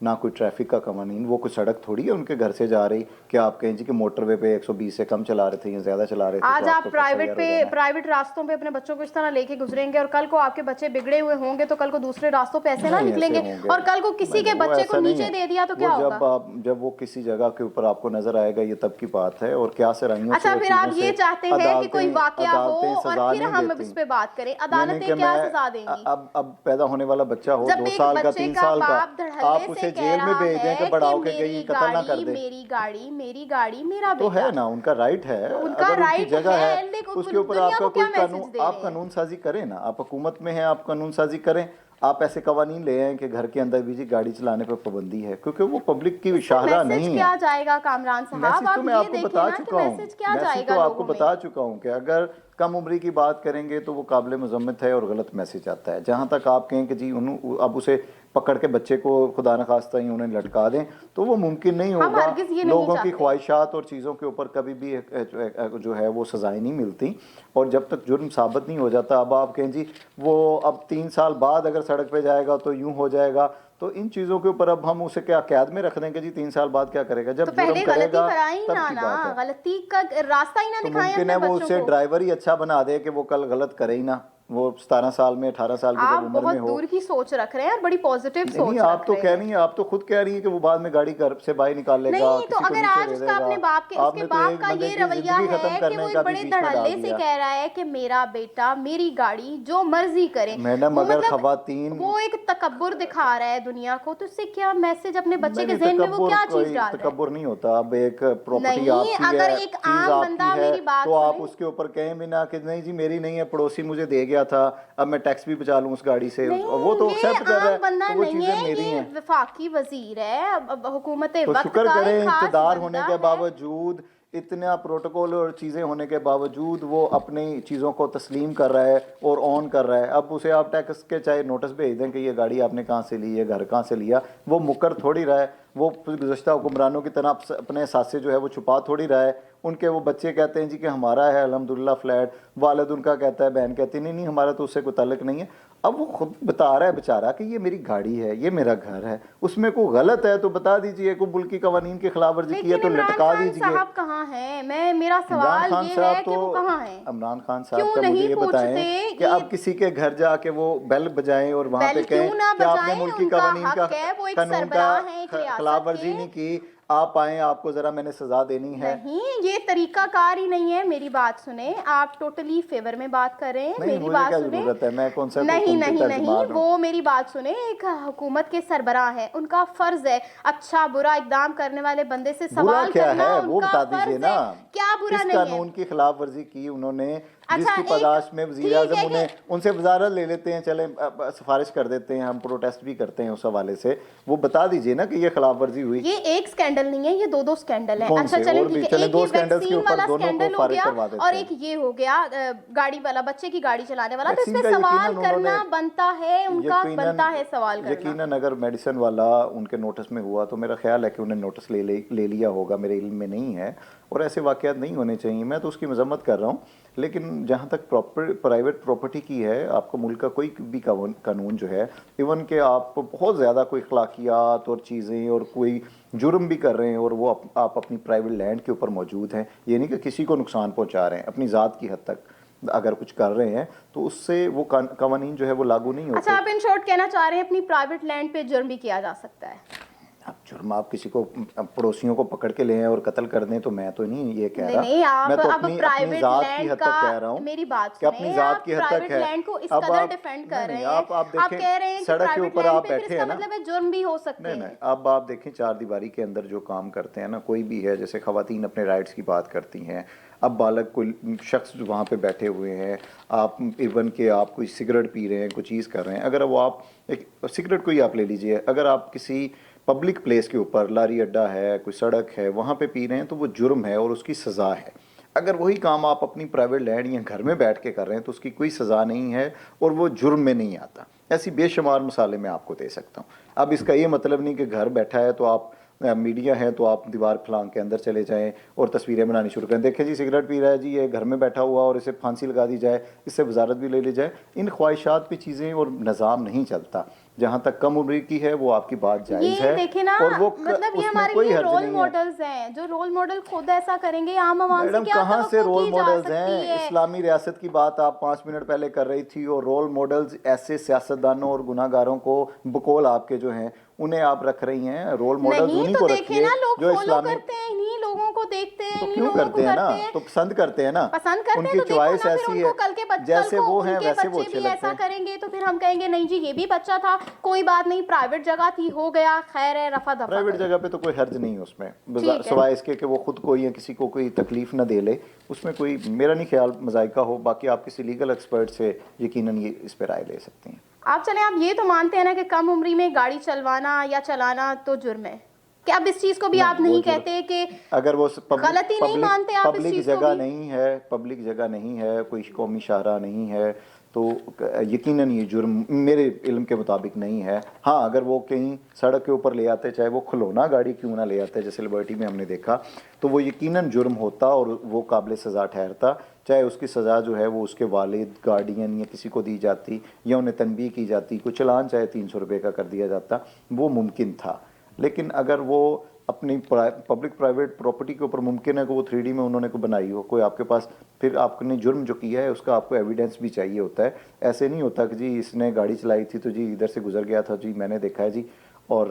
نہ کوئی ٹریفک کا قوانین. وہ کوئی سڑک تھوڑی ہے ان کے گھر سے جا رہی کہ آپ کہیں جی کہ موٹر وے پہ 120 سے کم چلا رہے تھے یا زیادہ چلا رہے تھے. آج آپ پرائیویٹ راستوں پہ اپنے بچوں کو اس طرح لے کے گزریں گے اور کل کو آپ کے بچے بگڑے ہوئے ہوں گے تو کل کو دوسرے راستوں پہ ایسے نہ نکلیں گے اور کل کو کسی کے بچے کو نیچے دے دیا تو کیا ہوگا. جب وہ کسی جگہ کے اوپر آپ کو نظر آئے گا یہ تب کی بات ہے. اور کیا سرائیوں اچھا پھر آپ یہ چاہتے ہیں کہ کوئی واقعہ ہو اور پھر ہم اس پہ بات کریں, عدالتیں کیا سزا دیں گی؟ اب پیدا ہونے والا بچہ ہو 2 سال کا 3 سال کا, آپ اسے جیل میں بھیج دیں کہ بڑھاؤ کے کہیں قتل نہ کر دیں. میری گاڑی میرا تو ہے نا, ان کا رائٹ ہے, اگر ان کی جگہ ہے اس کے اوپر آپ کا کوئی قانون, آپ قانون سازی کریں نا. آپ حکومت میں ہیں, آپ قانون سازی کریں. آپ ایسے قوانین لے آئیں کہ گھر کے اندر بھی جی گاڑی چلانے پہ پابندی ہے, کیونکہ وہ پبلک کی شاہراہ نہیں ہے. کیا جائے گا کامران صاحب؟ میسج تو میں آپ کو بتا چکا ہوں, میسج کیا آپ کو بتا چکا ہوں کہ اگر کم عمری کی بات کریں گے تو وہ قابل مذمت ہے اور غلط میسج آتا ہے. جہاں تک آپ کہیں کہ جی اب اسے پکڑ کے بچے کو خدا نخواستہ ہی انہیں لٹکا دیں تو وہ ممکن نہیں ہوگا. لوگوں کی خواہشات اور چیزوں کے اوپر کبھی بھی جو ہے وہ سزائیں نہیں ملتی, اور جب تک جرم ثابت نہیں ہو جاتا. اب آپ کہیں جی وہ اب 3 سال بعد اگر سڑک پہ جائے گا تو یوں ہو جائے گا, تو ان چیزوں کے اوپر اب ہم اسے کیا قید میں رکھ دیں کہ جی 3 سال بعد کیا کرے گا؟ جب جرم کرے گا تب کی بات ہے. غلطی کا راستہ ہی نہ دکھائیں. ممکن ہے وہ اسے ڈرائیور ہی اچھا بنا دے کہ وہ کل غلط کرے ہی نہ, وہ 17 سال میں 18 سال کی جب عمر میں ہو. آپ بہت دور کی سوچ رکھ رہے ہیں اور بڑی پازیٹیو سوچ رکھ رہے ہیں. آپ تو کہہ رہی ہیں, آپ تو خود کہہ رہی ہیں کہ وہ بعد میں گاڑی گھر سے باہر نکال لے گا. نہیں تو اگر آج اس کا اپنے باپ کے اس کے باپ کا یہ رویہ ہے کہ وہ ایک بڑے دھڑلے سے کہہ رہا ہے کہ میرا بیٹا میری گاڑی جو مرضی کرے. میڈم اگر خواتین, وہ ایک تکبر دکھا رہا ہے دنیا کو, تو اس سے کیا میسج اپنے بچے کے ذہن میں وہ کیا چیز ڈال رہا ہے؟ تکبر نہیں ہوتا. اب ایک پراپرٹی آپ کی ہے, اگر ایک عام بندہ میری بات تو آپ اس کے اوپر کہیں بھی نہ کہ نہیں جی میری نہیں ہے, پڑوسی مجھے دے گیا تھا, اب میں ٹیکس بھی بچا لوں اس گاڑی سے. وہ تو ایکسپٹ کر رہا ہے وہ چیزیں میری ہیں. یہ وفاقی وزیر ہے, حکومت تو وقت شکر کا کریں اقتدار ہونے کے ہے. باوجود, اتنا پروٹوکول اور چیزیں ہونے کے باوجود وہ اپنی چیزوں کو تسلیم کر رہا ہے اور آن کر رہا ہے. اب اسے آپ ٹیکس کے چاہے نوٹس بھیج دیں کہ یہ گاڑی آپ نے کہاں سے لی, یہ گھر کہاں سے لیا, وہ مکر تھوڑی رہا ہے. وہ گزشتہ حکمرانوں کی طرح اپنے اثاثے جو ہے وہ چھپا تھوڑی رہا ہے. ان کے وہ بچے کہتے ہیں جی کہ ہمارا ہے الحمدللہ فلیٹ, والد ان کا کہتا ہے, بہن کہتی نہیں ہمارا تو اس سے کوئی تعلق نہیں ہے. اب وہ خود بتا رہا ہے بیچارہ کہ یہ میری گاڑی ہے, یہ میرا گھر ہے, اس میں کوئی غلط ہے تو بتا دیجئے, کوئی ملکی قوانین کی خلاف ورزی کی ہے تو لٹکا دیجئے. عمران خان صاحب کہاں ہیں؟ میرا سوال یہ ہے کہ وہ کہاں ہیں؟ عمران خان صاحب کا مجھے یہ بتائیں کہ اب کسی کے گھر جا کے وہ بیل بجائیں اور وہاں پہ کہیں کہ آپ نے ملکی قوانین کا قانون کا خلاف ورزی نہیں کی, آپ آئیں, آپ کو ذرا میں نے سزا دینی ہے. نہیں, یہ طریقہ کار ہی نہیں ہے. میری بات سنیں, آپ ٹوٹلی فیور میں بات کر رہے ہیں. میری بات سنیں. نہیں, وہ میری بات سنیں. ایک حکومت کے سربراہ ہیں, ان کا فرض ہے اچھا برا اقدام کرنے والے بندے سے سوال کرنا. وہ بتا دیجئے نا کیا برا نہیں ہے. قانون کی خلاف ورزی کی انہوں نے, جس کی پاداش میں وزیر اعظم انہیں ان سے وزارت لے لیتے ہیں, چلیں سفارش کر دیتے ہیں, ہم پروٹیسٹ بھی کرتے ہیں اس حوالے سے. وہ بتا دیجئے نا کہ یہ خلاف ورزی ہوئی. یہ ایک سکینڈل نہیں ہے, یہ 2 سکینڈل ہیں. اچھا چلیں ٹھیک ہے, ایک یہ ویکسین والا سکینڈل ہو گیا اور ایک یہ ہو گیا گاڑی والا, بچے کی گاڑی چلانے والا. تو اس پہ سوال کرنا بنتا ہے, ان کا بنتا ہے سوال کرنا. یقیناً اگر میڈیسن والا ان کے نوٹس میں ہوا تو میرا خیال ہے کہ انہیں نوٹس لے لیا ہوگا, میرے علم میں نہیں ہے, اور ایسے واقعات نہیں ہونے چاہیے. میں تو اس کی مذمت کر رہا ہوں. لیکن جہاں تک پرائیویٹ پراپرٹی کی ہے, آپ کو ملک کا کوئی بھی قانون جو ہے, ایون کہ آپ بہت زیادہ کوئی اخلاقیات اور چیزیں اور کوئی جرم بھی کر رہے ہیں اور وہ آپ اپنی پرائیویٹ لینڈ کے اوپر موجود ہیں, یہ نہیں کہ کسی کو نقصان پہنچا رہے ہیں, اپنی ذات کی حد تک اگر کچھ کر رہے ہیں تو اس سے وہ قوانین جو ہے وہ لاگو نہیں ہوتے. اچھا, آپ ان شارٹ کہنا چاہ رہے ہیں اپنی پرائیویٹ لینڈ پہ جرم بھی کیا جا سکتا ہے؟ اب جرم آپ کسی کو پڑوسیوں کو پکڑ کے لے ہیں اور قتل کر دیں تو میں تو نہیں یہ کہہ رہا, میں تو اپنی ذات کی حد تک کہہ رہا ہوں. میری بات کہ اپنی ذات کی حد تک ہے. لینڈ کو اس قدر ڈیفینڈ کر رہے ہیں, آپ کہہ رہے ہیں سڑک کے اوپر آپ بیٹھے ہیں نا, مطلب ہے جرم بھی ہو سکتے ہیں. نہیں, اب آپ دیکھیں چار دیواری کے اندر جو کام کرتے ہیں نا, کوئی بھی ہے, جیسے خواتین اپنے رائٹس کی بات کرتی ہیں, اب بالغ کوئی شخص جو وہاں پہ بیٹھے ہوئے ہیں, آپ ایون کہ آپ کوئی سگریٹ پی رہے ہیں, کوئی چیز کر رہے ہیں, اگر وہ آپ ایک سگریٹ کو ہی آپ لے لیجئے, اگر آپ کسی پبلک پلیس کے اوپر, لاری اڈا ہے, کوئی سڑک ہے, وہاں پہ پی رہے ہیں تو وہ جرم ہے اور اس کی سزا ہے. اگر وہی کام آپ اپنی پرائیویٹ لینڈ یا گھر میں بیٹھ کے کر رہے ہیں تو اس کی کوئی سزا نہیں ہے اور وہ جرم میں نہیں آتا. ایسی بے شمار مثالیں میں آپ کو دے سکتا ہوں. اب اس کا یہ مطلب نہیں کہ گھر بیٹھا ہے تو آپ میڈیا ہے تو آپ دیوار پھلانگ کے اندر چلے جائیں اور تصویریں بنانی شروع کریں, دیکھیں جی سگریٹ پی رہا ہے جی, یہ گھر میں بیٹھا ہوا اور اسے پھانسی لگا دی جائے, اس سے وزارت بھی لے لی جائے. ان خواہشات پہ چیزیں اور نظام نہیں چلتا. جہاں تک کم عمری کی ہے وہ آپ کی بات جائز یہ ہے، دیکھیں نا، اور وہ مطلب یہ اس میں ہمارے کوئی لیے حرج رول نہیں ہے۔ ماڈلز ہیں، جو رول ماڈل خود ایسا کریں گے عام عوام سے میڈم کیا کہاں سے توقع رول کی جا ماڈلز سکتی ہیں؟ ہے؟ اسلامی ریاست کی بات آپ 5 منٹ پہلے کر رہی تھی، اور رول ماڈلز ایسے سیاستدانوں اور گناہ گاروں کو بقول آپ کے جو ہیں انہیں آپ رکھ رہی ہیں، رول ماڈلز نہیں انہی تو کو دیکھیں رکھیے نا، لوگ جو فالو اسلامی، کرتے ہیں انہی لوگوں کو، دیکھتے ہیں تو انہی کیوں لوگوں کو کرتے ہیں نا، کرتے ہیں، تو پسند کرتے ہیں نا، پسند کرتے ان ہیں کی تو دیکھو چوائس نا، پھر ان ایسی کو ہے، کل کے جیسے کو وہ ان ہیں کے ویسے وہ بچے اچھے بھی لگتے ایسا ہیں۔ کریں گے تو پھر ہم کہیں گے نہیں جی یہ بھی بچہ تھا، کوئی بات نہیں، پرائیویٹ جگہ تھی، ہو گیا، خیر ہے، رفع دفع پرائیویٹ کرو، جگہ پہ تو کوئی حرج نہیں ہے اس میں، ٹھیک ہے۔ سوائے اس کے کہ وہ خود کو یا کسی کو کوئی تکلیف نہ دے لے، اس میں کوئی میرا نہیں خیال مذائقہ ہو، باقی آپ کسی لیگل ایکسپرٹ سے یقیناً یہ اس پہ رائے لے سکتے ہیں۔ آپ چلیں، آپ یہ تو مانتے ہیں نا کہ کم عمری میں گاڑی چلوانا یا چلانا تو جرم ہے، کہ اب اس چیز کو بھی آپ وہ نہیں جرم، کہتے کہ اگر وہ غلطی نہیں مانتے آپ اس پبلک چیز کو جگہ بھی؟ نہیں ہے، پبلک جگہ نہیں ہے، کوئی قومی شاہراہ نہیں ہے، تو یقیناً یہ جرم میرے علم کے مطابق نہیں ہے۔ ہاں اگر وہ کہیں سڑک کے اوپر لے آتے، چاہے وہ کھلونا گاڑی کیوں نہ لے آتے، جیسے لبرٹی میں ہم نے دیکھا، تو وہ یقیناً جرم ہوتا اور وہ قابل سزا ٹھہرتا، چاہے اس کی سزا جو ہے وہ اس کے والد، گارڈین یا کسی کو دی جاتی، یا انہیں تنبیہ کی جاتی، کوئی چلان چاہے 300 روپے کا کر دیا جاتا، وہ ممکن تھا۔ لیکن اگر وہ اپنی پبلک پرائیویٹ پراپرٹی کے اوپر ممکن ہے کہ وہ 3D میں انہوں نے کوئی بنائی ہو، کوئی آپ کے پاس، پھر آپ نے جرم جو کیا ہے اس کا آپ کو ایویڈنس بھی چاہیے ہوتا ہے۔ ایسے نہیں ہوتا کہ جی اس نے گاڑی چلائی تھی تو جی ادھر سے گزر گیا تھا، جی میں نے دیکھا ہے جی، اور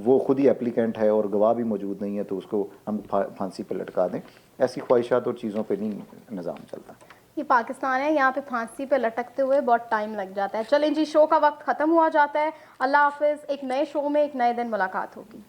وہ خود ہی اپلیکینٹ ہے اور گواہ بھی موجود نہیں ہے تو اس کو ہم پھانسی پہ لٹکا دیں۔ ایسی خواہشات اور چیزوں پہ نہیں نظام چلتا۔ یہ پاکستان ہے، یہاں پہ پھانسی پہ لٹکتے ہوئے بہت ٹائم لگ جاتا ہے۔ چلیں جی، شو کا وقت ختم ہوا جاتا ہے، اللہ حافظ، ایک نئے شو میں ایک نئے دن ملاقات ہوگی۔